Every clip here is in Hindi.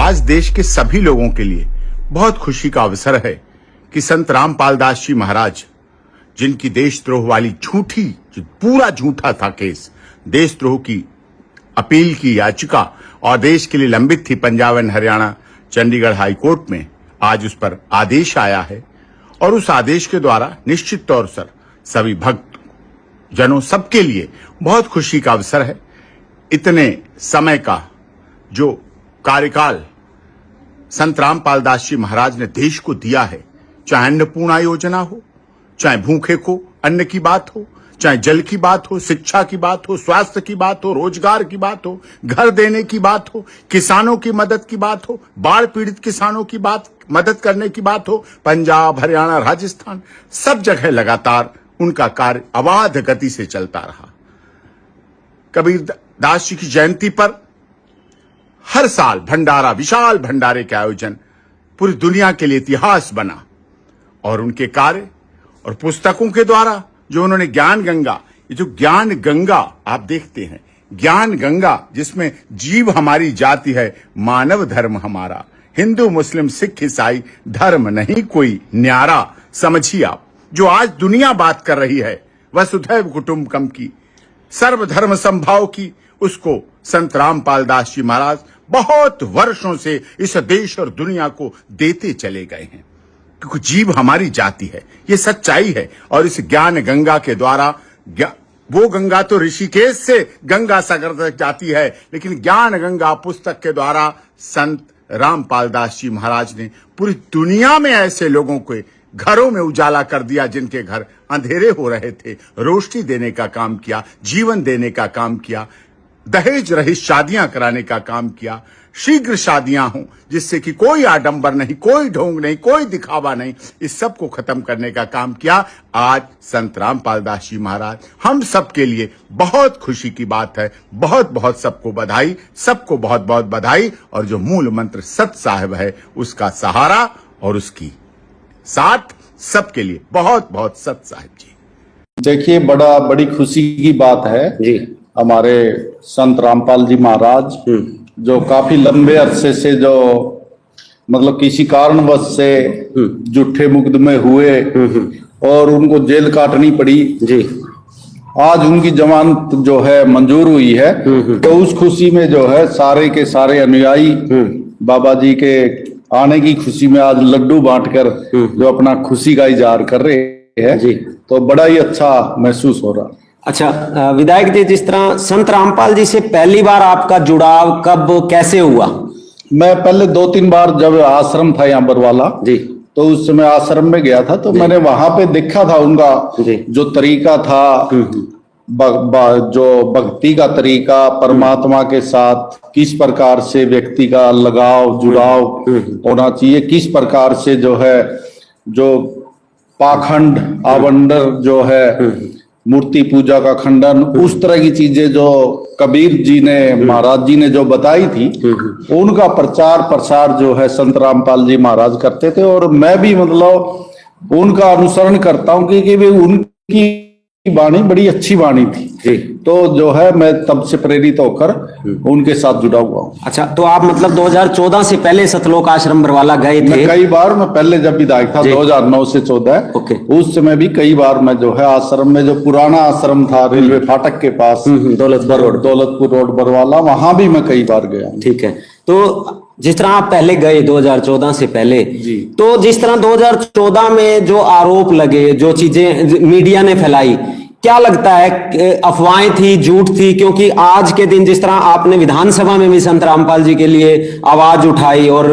आज देश के सभी लोगों के लिए बहुत खुशी का अवसर है कि संत रामपाल दास जी महाराज, जिनकी देशद्रोह वाली पूरा झूठा था केस, देशद्रोह की अपील की याचिका और देश के लिए लंबित थी Punjab and Haryana Chandigarh high court में, आज उस पर आदेश आया है। और उस आदेश के द्वारा निश्चित तौर पर सभी भक्त जनों सबके लिए बहुत खुशी का अवसर है। इतने समय का जो कार्यकाल संत रामपाल दास जी महाराज ने देश को दिया है, चाहे अन्नपूर्णा योजना हो, चाहे भूखे को अन्न की बात हो, चाहे जल की बात हो, शिक्षा की बात हो, स्वास्थ्य की बात हो, रोजगार की बात हो, घर देने की बात हो, किसानों की मदद की बात हो, बाढ़ पीड़ित किसानों की मदद करने की बात हो, पंजाब, हरियाणा, राजस्थान, सब जगह लगातार उनका कार्य अबाध गति से चलता रहा। कबीर दास जी की जयंती पर हर साल भंडारा, विशाल भंडारे के आयोजन पूरी दुनिया के लिए इतिहास बना। और उनके कार्य और पुस्तकों के द्वारा जो उन्होंने ज्ञान गंगा, ये जो ज्ञान गंगा आप देखते हैं, ज्ञान गंगा जिसमें जीव हमारी जाति है, मानव धर्म हमारा, हिंदू मुस्लिम सिख ईसाई धर्म नहीं कोई न्यारा, समझिए आप, जो आज दुनिया बात कर रही है वसुधैव कुटुंबकम की, सर्वधर्म संभाव की, उसको संत रामपाल दास जी महाराज बहुत वर्षों से इस देश और दुनिया को देते चले गए हैं, क्योंकि जीव हमारी जाति है, ये सच्चाई है। और इस ज्ञान गंगा के द्वारा, वो गंगा तो ऋषिकेश से गंगा सागर तक जाती है, लेकिन ज्ञान गंगा पुस्तक के द्वारा संत रामपाल दास जी महाराज ने पूरी दुनिया में ऐसे लोगों के घरों में उजाला कर दिया जिनके घर अंधेरे हो रहे थे, रोशनी देने का काम किया, जीवन देने का काम किया, दहेज रहित शादियां कराने का काम किया, शीघ्र शादियां हों जिससे कि कोई आडंबर नहीं, कोई ढोंग नहीं, कोई दिखावा नहीं, इस सब को खत्म करने का काम किया। आज संत रामपाल दास जी महाराज हम सब के लिए बहुत खुशी की बात है। बहुत बहुत सबको बधाई, सबको बहुत बहुत बधाई। और जो मूल मंत्र सत साहिब है, उसका सहारा और उसकी साथ सबके लिए बहुत बहुत सत साहिब जी। देखिए, बड़ी खुशी की बात है जी, हमारे संत रामपाल जी महाराज जो काफी लंबे अरसे से जो मतलब किसी कारणवश से झूठे मुकदमे हुए और उनको जेल काटनी पड़ी जी, आज उनकी जमानत जो है मंजूर हुई है। तो उस खुशी में जो है सारे के सारे अनुयायी बाबा जी के आने की खुशी में आज लड्डू बांटकर जो अपना खुशी का इजहार कर रहे हैं जी, तो बड़ा ही अच्छा महसूस हो रहा। अच्छा विधायक जी, जिस तरह संत रामपाल जी से पहली बार आपका जुड़ाव कब कैसे हुआ? मैं पहले 2-3 बार जब आश्रम था यहाँ बरवाला जी, तो उस समय आश्रम में गया था, तो मैंने वहां पे देखा था उनका जो तरीका था, जो भक्ति का तरीका, परमात्मा के साथ किस प्रकार से व्यक्ति का लगाव जुड़ाव होना चाहिए, किस प्रकार से जो है जो पाखंड आवंडर जो है मूर्ति पूजा का खंडन, उस तरह की चीजें जो कबीर जी ने महाराज जी ने जो बताई थी, उनका प्रचार प्रसार जो है संत रामपाल जी महाराज करते थे। और मैं भी मतलब उनका अनुसरण करता हूँ क्योंकि वे उनकी वाणी बड़ी अच्छी वाणी थी जी, तो जो है मैं तब से प्रेरित होकर उनके साथ जुड़ा हुआ हूँ। अच्छा, तो आप मतलब 2014 से पहले सतलोक आश्रम बरवाला गए थे? कई बार मैं पहले जब विधायक था 2009 से 14, उस समय भी कई बार मैं जो है आश्रम में, जो पुराना आश्रम था रेलवे फाटक के पास दौलतपुर रोड बरवाला, वहां भी मैं कई बार गया। ठीक है, तो जिस तरह आप पहले गए 2014 से पहले जी, तो जिस तरह 2014 में जो आरोप लगे, जो चीजें मीडिया ने फैलाई, क्या लगता है अफवाहें थी, झूठ थी? क्योंकि आज के दिन जिस तरह आपने विधानसभा में भी संत रामपाल जी के लिए आवाज उठाई और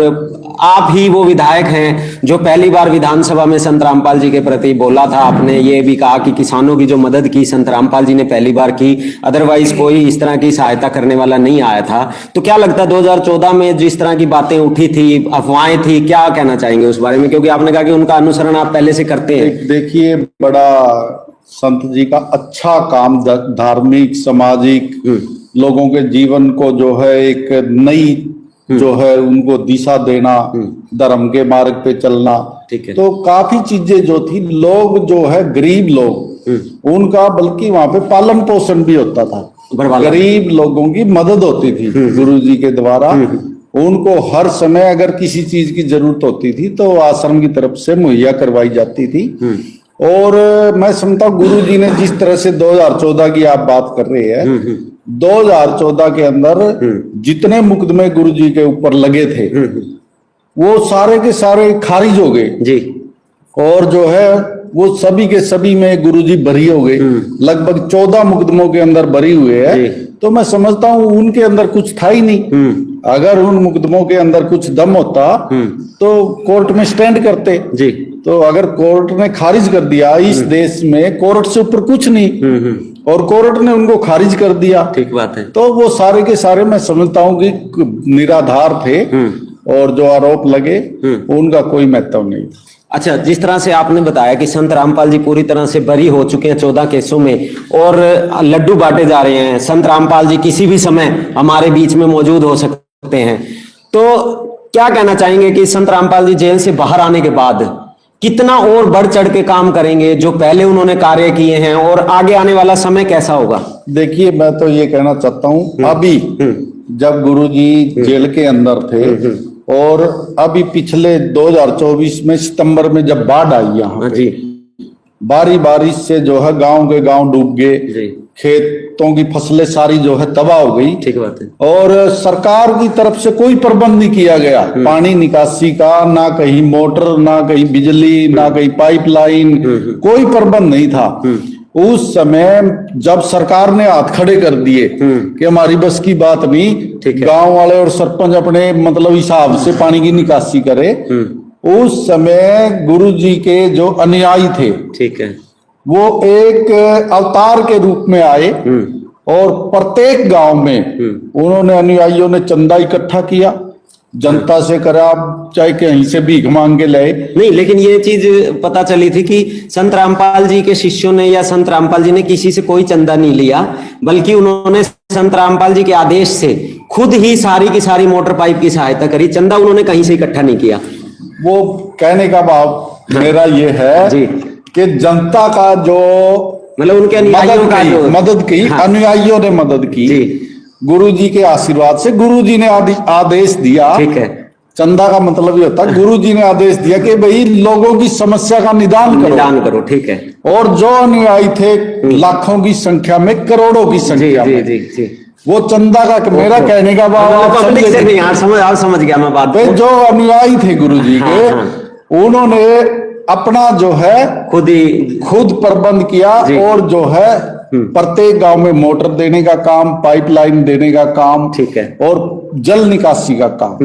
आप ही वो विधायक हैं जो पहली बार विधानसभा में संत रामपाल जी के प्रति बोला था, आपने ये भी कहा कि किसानों की जो मदद की संत रामपाल जी ने पहली बार की, अदरवाइज कोई इस तरह की सहायता करने वाला नहीं आया था। तो क्या लगता है 2014 में जिस तरह की बातें उठी थी, अफवाहें थी, क्या कहना चाहेंगे उस बारे में? क्योंकि आपने कहा कि उनका अनुसरण आप पहले से करते हैं। देखिए, बड़ा संत जी का अच्छा काम, धार्मिक सामाजिक लोगों के जीवन को जो है एक नई जो है उनको दिशा देना, धर्म के मार्ग पे चलना, ठीक है। तो काफी चीजें जो थी, लोग जो है गरीब लोग उनका बल्कि वहां पे पालन पोषण भी होता था, गरीब लोगों की मदद होती थी गुरु जी के द्वारा, उनको हर समय अगर किसी चीज की जरूरत होती थी तो आश्रम की तरफ से मुहैया करवाई जाती थी। और मैं समझता हूँ गुरु जी ने जिस तरह से 2014 की आप बात कर रहे हैं, 2014 के अंदर जितने मुकदमे गुरु जी के ऊपर लगे थे वो सारे के सारे खारिज हो गए जी। और जो है वो सभी के सभी में गुरुजी बरी हो गए। लगभग 14 मुकदमों के अंदर बरी हुए हैं। तो मैं समझता हूँ उनके अंदर कुछ था ही नहीं। अगर उन मुकदमों के अंदर कुछ दम होता तो कोर्ट में स्टैंड करते जी। तो अगर कोर्ट ने खारिज कर दिया, इस देश में कोर्ट से ऊपर कुछ नहीं, और कोर्ट ने उनको खारिज कर दिया, ठीक बात है, तो वो सारे के सारे मैं समझता हूँ कि निराधार थे और जो आरोप लगे उनका कोई महत्व नहीं। अच्छा, जिस तरह से आपने बताया कि संत रामपाल जी पूरी तरह से बरी हो चुके हैं 14 केसों में और लड्डू बांटे जा रहे हैं, संत रामपाल जी किसी भी समय हमारे बीच में मौजूद हो सकते हैं, तो क्या कहना चाहेंगे कि संत रामपाल जी जेल से बाहर आने के बाद कितना और बढ़ चढ़ के काम करेंगे जो पहले उन्होंने कार्य किए हैं, और आगे आने वाला समय कैसा होगा? देखिए, मैं तो ये कहना चाहता हूँ, अभी जब गुरुजी जेल के अंदर थे और अभी पिछले 2024 में सितंबर में जब बाढ़ आई यहाँ जी, बारी बारिश से जो है गांव के गांव डूब गए, खेतों की फसलें सारी जो है तबाह हो गई। ठीक बात है। और सरकार की तरफ से कोई प्रबंध नहीं किया गया पानी निकासी का, ना कहीं मोटर, ना कहीं बिजली, ना कहीं पाइपलाइन, कोई प्रबंध नहीं था। उस समय जब सरकार ने हाथ खड़े कर दिए कि हमारी बस की बात नहीं, गांव वाले और सरपंच अपने मतलब हिसाब से पानी की निकासी करे, उस समय गुरुजी के जो अनुयायी थे, ठीक है, वो एक अवतार के रूप में आए और प्रत्येक गांव में उन्होंने अनुयायियों ने चंदा इकट्ठा किया, जनता से करा, चाहे कहीं से भीख मांग के लाए। नहीं, लेकिन ये चीज पता चली थी कि संत रामपाल जी के शिष्यों ने या संत रामपाल जी ने किसी से कोई चंदा नहीं लिया, बल्कि उन्होंने संत रामपाल जी के आदेश से खुद ही सारी की सारी मोटर पाइप की सहायता करी, चंदा उन्होंने कहीं से इकट्ठा नहीं किया। वो कहने का भाव मेरा ये है जी कि जनता का जो मतलब उनके अनुयायियों का जो मदद की, अनुयायियों ने मदद की गुरु जी के आशीर्वाद से। गुरु जी ने आदेश दिया, ठीक है, चंदा का मतलब ये होता है गुरु जी ने आदेश दिया कि भाई लोगों की समस्या का निदान करो, ठीक है। और जो अनुयायी थे लाखों की संख्या में, करोड़ों की संख्या में, जी, वो चंदा का, मेरा कहने का भाव समझ गया मैं बात। जो अनुयायी थे गुरु जी के, उन्होंने अपना जो है खुद प्रबंध किया और जो है प्रत्येक गांव में मोटर देने का काम, पाइपलाइन देने का काम, ठीक है, और जल निकासी का काम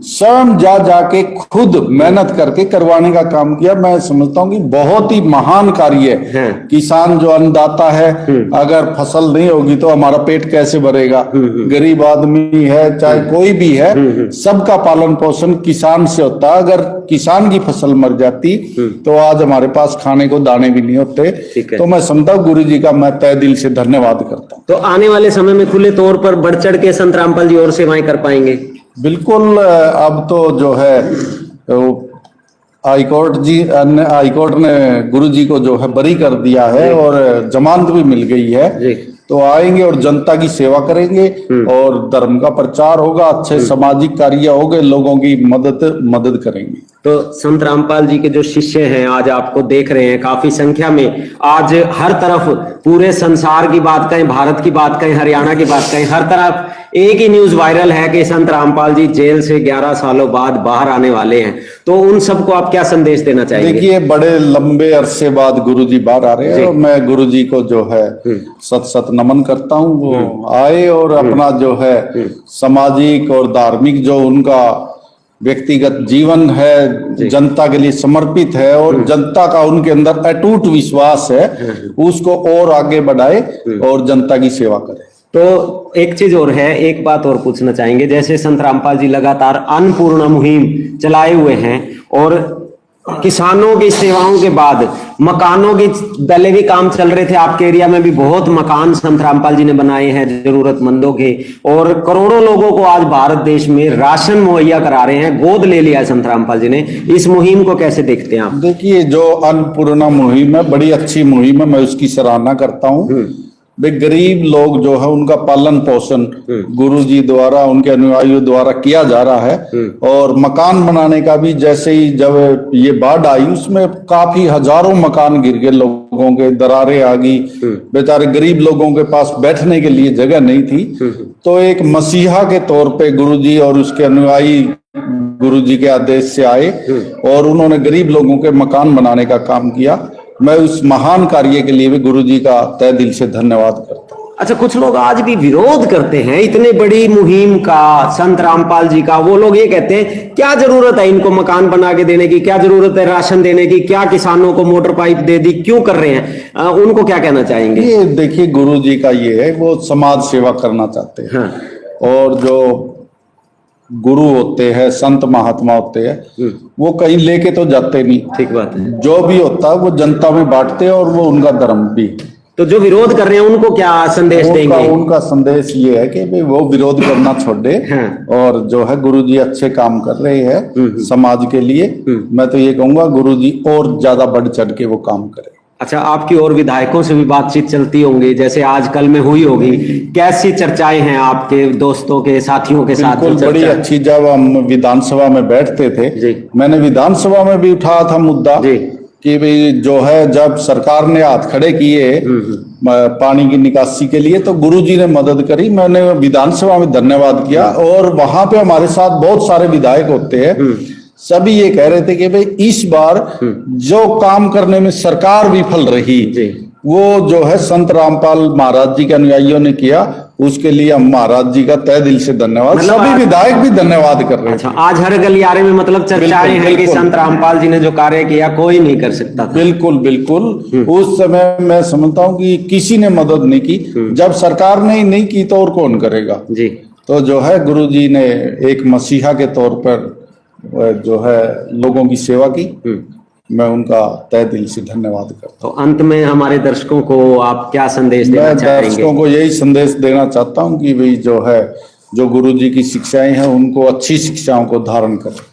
स्वयं जा जाके खुद मेहनत करके करवाने का काम किया। मैं समझता हूँ कि बहुत ही महान कार्य है। किसान जो अन्नदाता है, अगर फसल नहीं होगी तो हमारा पेट कैसे भरेगा? गरीब आदमी है चाहे कोई भी है, सबका पालन पोषण किसान से होता है। अगर किसान की फसल मर जाती तो आज हमारे पास खाने को दाने भी नहीं होते। तो मैं समझता हूँ गुरु जी का मैं तहे दिल से धन्यवाद करता हूँ। तो आने वाले समय में खुले तौर पर बढ़ चढ़ के संत रामपाल जी और सेवाएं कर पाएंगे? बिल्कुल। अब तो जो है हाईकोर्ट ने गुरु जी को जो है बरी कर दिया है और जमानत भी मिल गई है, तो आएंगे और जनता की सेवा करेंगे और धर्म का प्रचार होगा, अच्छे सामाजिक कार्य होंगे, लोगों की मदद करेंगे। तो संत रामपाल जी के जो शिष्य हैं आज आपको देख रहे हैं काफी संख्या में, आज हर तरफ पूरे संसार की बात करें, भारत की बात करें, हरियाणा की बात करें, हर तरफ एक ही न्यूज वायरल है कि संत रामपाल जी जेल से 11 सालों बाद बाहर आने वाले हैं। तो उन सबको आप क्या संदेश देना चाहेंगे? देखिए, बड़े लंबे अरसे बाद गुरु जी बाहर आ रहे हैं और मैं गुरु जी को जो है सत नमन करता हूँ। वो आए और अपना जो है सामाजिक और धार्मिक जो उनका व्यक्तिगत जीवन है, जनता के लिए समर्पित है और जनता का उनके अंदर अटूट विश्वास है, उसको और आगे बढ़ाए और जनता की सेवा करे। तो एक चीज और है, एक बात और पूछना चाहेंगे, जैसे संत रामपाल जी लगातार अन्नपूर्णा मुहिम चलाए हुए हैं और किसानों की सेवाओं के बाद मकानों की पहले भी काम चल रहे थे, आपके एरिया में भी बहुत मकान संत रामपाल जी ने बनाए हैं जरूरतमंदों के, और करोड़ों लोगों को आज भारत देश में राशन मुहैया करा रहे हैं, गोद ले लिया है संत रामपाल जी ने। इस मुहिम को कैसे देखते हैं आप? देखिए, जो अन्नपूर्णा मुहिम है बड़ी अच्छी मुहिम है, मैं उसकी सराहना करता हूँ। भाई गरीब लोग जो है उनका पालन पोषण गुरु जी द्वारा, उनके अनुयायियों द्वारा किया जा रहा है। और मकान बनाने का भी, जैसे ही जब ये बाढ़ आई उसमें काफी हजारों मकान गिर गए, लोगों के दरारें आ गई, बेचारे गरीब लोगों के पास बैठने के लिए जगह नहीं थी। तो एक मसीहा के तौर पे गुरुजी और उसके अनुयायी गुरुजी के आदेश से आए और उन्होंने गरीब लोगों के मकान बनाने का काम किया। मैं उस महान कार्य के लिए भी गुरुजी का तहे दिल से धन्यवाद करता हूँ। अच्छा, कुछ लोग आज भी विरोध करते हैं इतने बड़ी मुहिम का, संत रामपाल जी का। वो लोग ये कहते हैं क्या जरूरत है इनको मकान बना के देने की, क्या जरूरत है राशन देने की, क्या किसानों को मोटर पाइप दे दी, क्यों कर रहे हैं? उनको क्या कहना चाहेंगे? ये देखिए, गुरुजी का ये है, वो समाज सेवा करना चाहते हैं। हाँ। और जो गुरु होते हैं, संत महात्मा होते हैं, वो कहीं लेके तो जाते नहीं। ठीक बात है। जो भी होता है वो जनता में बांटते हैं और वो उनका धर्म भी। तो जो विरोध कर रहे हैं उनको क्या संदेश देंगे? उनका संदेश ये है कि भाई वो विरोध करना छोड़ दे। हाँ। और जो है गुरुजी अच्छे काम कर रहे हैं समाज के लिए। मैं तो ये कहूंगा गुरुजी और ज्यादा बढ़ चढ़ के वो काम करें। अच्छा, आपकी और विधायकों से भी बातचीत चलती होंगी, जैसे आजकल में हुई होगी, कैसी चर्चाएं हैं आपके दोस्तों के, साथियों के साथ? बिल्कुल बड़ी अच्छी। जब हम विधानसभा में बैठते थे, मैंने विधानसभा में भी उठाया था मुद्दा कि भाई जो है, जब सरकार ने हाथ खड़े किए पानी की निकासी के लिए तो गुरुजी ने मदद करी। मैंने विधानसभा में धन्यवाद किया और वहां पे हमारे साथ बहुत सारे विधायक होते हैं, सभी ये कह रहे थे कि भाई इस बार जो काम करने में सरकार विफल रही वो जो है संत रामपाल महाराज जी के अनुयायियों ने किया, उसके लिए हम महाराज जी का तहे दिल से धन्यवाद, सभी विधायक भी धन्यवाद कर रहे हैं। अच्छा, आज हर गलियारे में मतलब चर्चाएं हैं कि संत रामपाल जी ने जो कार्य किया कोई नहीं कर सकता था। बिल्कुल बिल्कुल। उस समय मैं समझता हूँ कि किसी ने मदद नहीं की, जब सरकार ने नहीं की तो और कौन करेगा जी। तो जो है गुरुजी ने एक मसीहा के तौर पर जो है लोगों की सेवा की, मैं उनका तहे दिल से धन्यवाद करता हूँ। तो अंत में हमारे दर्शकों को आप क्या संदेश देना चाहेंगे? दर्शकों को यही संदेश देना चाहता हूँ कि भाई जो है, जो गुरुजी की शिक्षाएं हैं उनको अच्छी शिक्षाओं को धारण करें।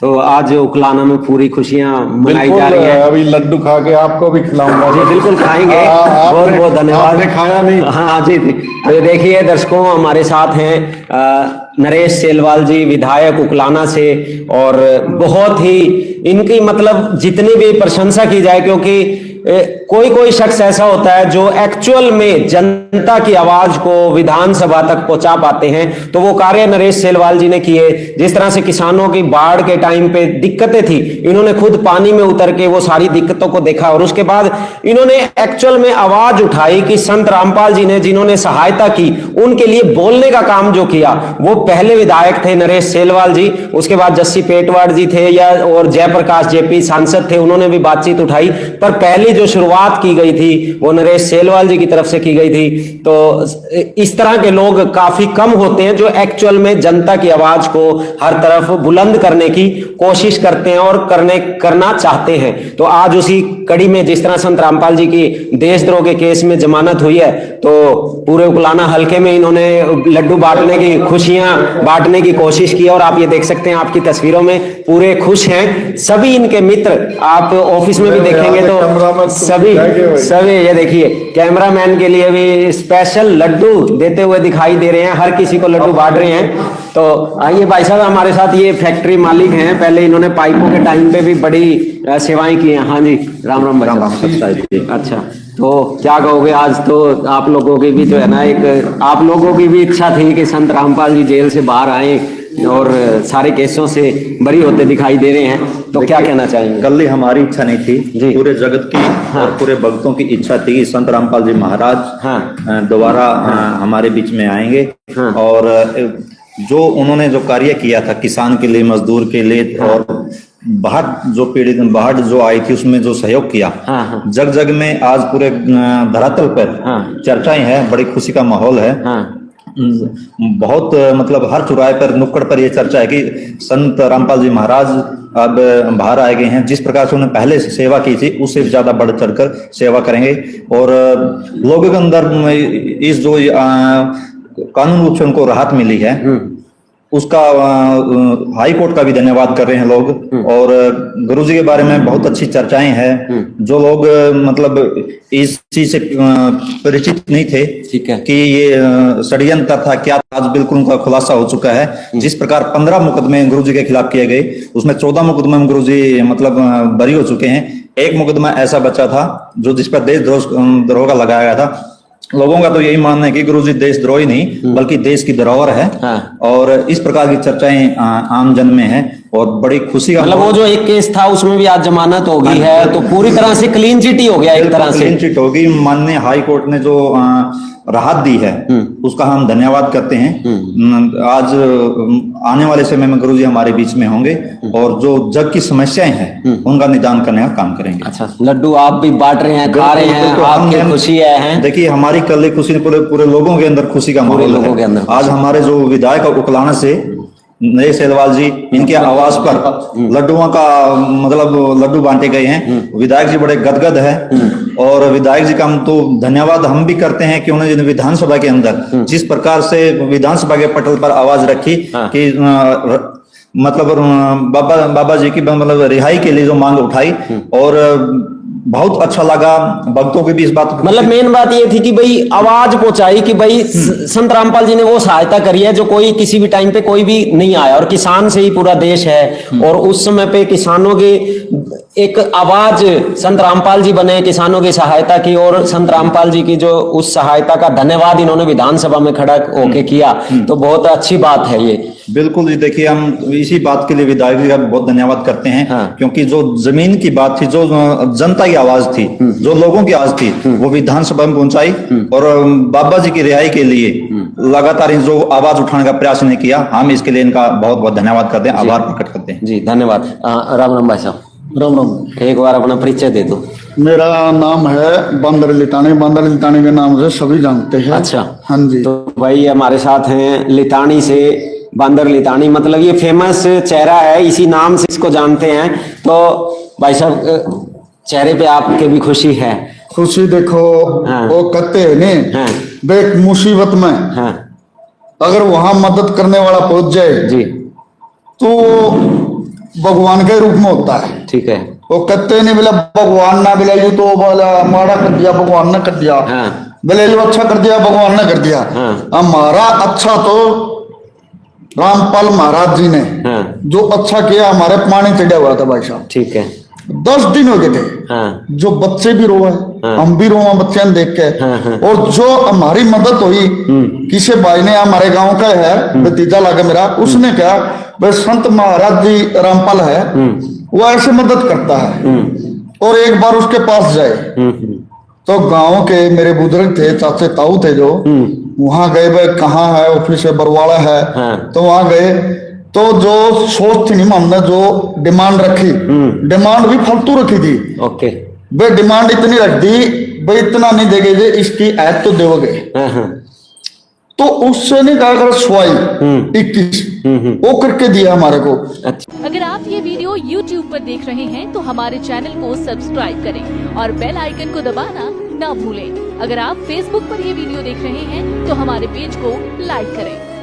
तो आज उकलाना में पूरी खुशियां मनाई जा रही है। अभी लड्डू खा के आपको भी खिलाऊंगा। जी बिल्कुल खाएंगे। बहुत बहुत धन्यवाद। आपने खाया नहीं? हाँ जी। तो देखिए दर्शकों, हमारे साथ हैं नरेश सेलवाल जी, विधायक उकलाना से, और बहुत ही इनकी मतलब जितनी भी प्रशंसा की जाए, क्योंकि कोई कोई शख्स ऐसा होता है जो एक्चुअल में जनता की आवाज को विधानसभा तक पहुंचा पाते हैं, तो वो कार्य नरेश सेलवाल जी ने किए। जिस तरह से किसानों की बाढ़ के टाइम पे दिक्कतें थी, इन्होंने खुद पानी में उतर के वो सारी दिक्कतों को देखा और उसके बाद इन्होंने एक्चुअल में आवाज उठाई कि संत रामपाल जी ने जिन्होंने सहायता की उनके लिए बोलने का काम जो किया, वो पहले विधायक थे नरेश सेलवाल जी, उसके बाद जस्सी पेटवाड़ जी थे और जयप्रकाश जेपी सांसद थे, उन्होंने भी बातचीत उठाई, पर पहली जो शुरुआत की गई थी वो नरेश सेलवाल जी की तरफ से की गई थी। तो इस तरह के लोग काफी कम होते हैं जो एक्चुअल में जनता की आवाज को हर तरफ बुलंद करने की कोशिश करते हैं और करना चाहते हैं। तो आज उसी कड़ी में जिस तरह संत रामपाल जी की देशद्रोह के केस में जमानत हुई है, तो पूरे उकलाना हल्के में इन्होंने लड्डू बांटने की, खुशियां बांटने की कोशिश की। और आप ये देख सकते हैं आपकी तस्वीरों में पूरे खुश हैं सभी इनके मित्र। आप ऑफिस में भी देखेंगे तो सभी ये देखिए, कैमरामैन के लिए भी स्पेशल लड्डू देते हुए दिखाई दे रहे हैं, हर किसी को लड्डू बांट रहे हैं। तो आइए भाई साहब, हमारे साथ ये फैक्ट्री मालिक हैं, पहले इन्होंने पाइपों के टाइम पे भी बड़ी सेवाएं की हैं। हाँ जी, राम राम भाई। अच्छा, तो क्या कहोगे? आज तो आप लोगों की भी जो है ना, एक आप लोगों की भी इच्छा थी कि संत रामपाल जी जेल से बाहर आए और सारे केसों से बरी होते दिखाई दे रहे हैं, तो क्या कहना चाहेंगे? कल ही हमारी इच्छा नहीं थी, पूरे जगत की और पूरे भक्तों की इच्छा थी कि संत रामपाल जी महाराज दोबारा हमारे बीच में आएंगे। और जो उन्होंने जो कार्य किया था किसान के लिए, मजदूर के लिए, और बाढ़ जो आई थी उसमें जो सहयोग किया, जग जग में आज पूरे धरातल पर चर्चाएं हैं, बड़ी खुशी का माहौल है। बहुत मतलब हर चौराहे पर, नुक्कड़ पर यह चर्चा है कि संत रामपाल जी महाराज अब बाहर आए गए हैं। जिस प्रकार से उन्होंने पहले सेवा की थी उससे ज्यादा बढ़ चढ़कर सेवा करेंगे। और लोगों के अंदर इस जो कानून रूप से उनको राहत मिली है, उसका हाई कोर्ट का भी धन्यवाद कर रहे हैं लोग। और गुरुजी के बारे में बहुत अच्छी चर्चाएं हैं। जो लोग मतलब इस चीज से परिचित नहीं थे ठीक है कि ये षड्यंत्र था क्या, आज बिल्कुल उनका खुलासा हो चुका है। जिस प्रकार 15 मुकदमे गुरुजी के खिलाफ किए गए, उसमें 14 मुकदमे में गुरुजी मतलब बरी हो चुके हैं। एक मुकदमा ऐसा बचा था जो जिस पर देशद्रोह का लगाया गया था। लोगों का तो यही मानना है कि गुरुजी देशद्रोही नहीं बल्कि देश की धरोहर है। हाँ। और इस प्रकार की चर्चाएं आम जन में है और बड़ी खुशी का मतलब वो जो एक केस था उसमें भी आज जमानत हो गई है, तो पूरी तरह से क्लीन चिट ही हो गया एक तरह से। क्लीन चिट होगी। माननीय हाई कोर्ट ने जो राहत दी है उसका हम धन्यवाद करते हैं। आज आने वाले समय में गुरुजी हमारे बीच में होंगे और जो जग की समस्याएं हैं उनका निदान करने का काम करेंगे। अच्छा, लड्डू आप भी बांट रहे हैं, खा रहे हैं, आपकी खुशी है। देखिए हमारी कल खुशी पूरे लोगों के अंदर खुशी का माहौल है। आज हमारे जो विधायक उकलाना से नए सेलवाल जी, इनके आवास पर लड्डुओं का मतलब लड्डू बांटे गए हैं। विधायक जी बड़े गदगद है और विधायक जी का हम तो धन्यवाद हम भी करते हैं कि उन्होंने विधानसभा के अंदर जिस प्रकार से विधानसभा के पटल पर आवाज रखी कि मतलब बाबा जी की मतलब रिहाई के लिए जो मांग उठाई और बहुत अच्छा लगा। भक्तों की भी इस बात मतलब मेन बात ये थी कि भाई आवाज पहुंचाई कि भाई संत रामपाल जी ने वो सहायता करी है जो कोई किसी भी टाइम पे कोई भी नहीं आया, और किसान से ही पूरा देश है। और उस समय पे किसानों की एक आवाज संत रामपाल जी बने, किसानों की सहायता की, और संत रामपाल जी की जो उस सहायता का धन्यवाद इन्होंने विधानसभा में खड़ा होके किया, तो बहुत अच्छी बात है ये। बिल्कुल जी, देखिए हम इसी बात के लिए विधायक जी का बहुत धन्यवाद करते हैं। क्योंकि जो जमीन की बात थी, जो जनता की आवाज थी, जो लोगों की आवाज थी, वो विधानसभा में पहुंचाई और बाबा जी की रिहाई के लिए लगातार जो आवाज उठाने का प्रयास नहीं किया, हम इसके लिए इनका बहुत बहुत धन्यवाद करते हैं, आभार प्रकट करते हैं। जी धन्यवाद। राम राम भाई साहब। राम राम। एक बार अपना परिचय दे दो। मेरा नाम है बंदर लितानी। बंदर लितानी के नाम से सभी जानते हैं। अच्छा, हाँ जी। तो भाई हमारे साथ हैं लितानी से बंदर लितानी, मतलब ये फेमस चेहरा है, इसी नाम से इसको जानते हैं। तो भाई साहब चेहरे पे आपके भी खुशी है? खुशी देखो, वो कहते हैं ने बेट मुसीबत में अगर वहां मदद करने वाला पहुंच जाए जी तो भगवान के रूप में होता है। ठीक है। वो कहते नहीं बोला भगवान ना बोला यू तो बोला माड़ा कर दिया भगवान ने कर दिया, बोले जो अच्छा कर दिया भगवान ने कर दिया। हमारा अच्छा तो रामपाल महाराज जी ने जो अच्छा किया, हमारे पानी चढ़ा हुआ था भाई साहब। ठीक है। 10 दिन हो गए थे। जो बच्चे भी रोए, हम भी रोए बच्चे देख के। और जो हमारी मदद हुई, किसी भाई ने हमारे गांव का है भतीजा लगा मेरा, उसने कहा भाई संत महाराज जी रामपाल है, वो ऐसे मदद करता है। और एक बार उसके पास जाए तो गांव के मेरे बुजुर्ग थे, चाचे ताऊ थे, जो वहां गए, भाई कहाँ है ऑफिस है बरवाड़ा है। तो वहां गए तो जो सोच थी नहीं, हमने जो डिमांड रखी, डिमांड भी फालतू रखी थी। ओके। भाई डिमांड इतनी रख दी, भाई इतना नहीं देगे जे इसकी ऐड तो दोगे। तो उससे नहीं कहा कर स्वाई 21 वो करके दिया हमारे को। अच्छा। अगर आप ये वीडियो YouTube पर देख रहे हैं तो हमारे चैनल को सब्सक्राइब करें और बेल आइकन को दबाना ना भूलें। अगर आप Facebook पर ये वीडियो देख रहे हैं तो हमारे पेज को लाइक करें।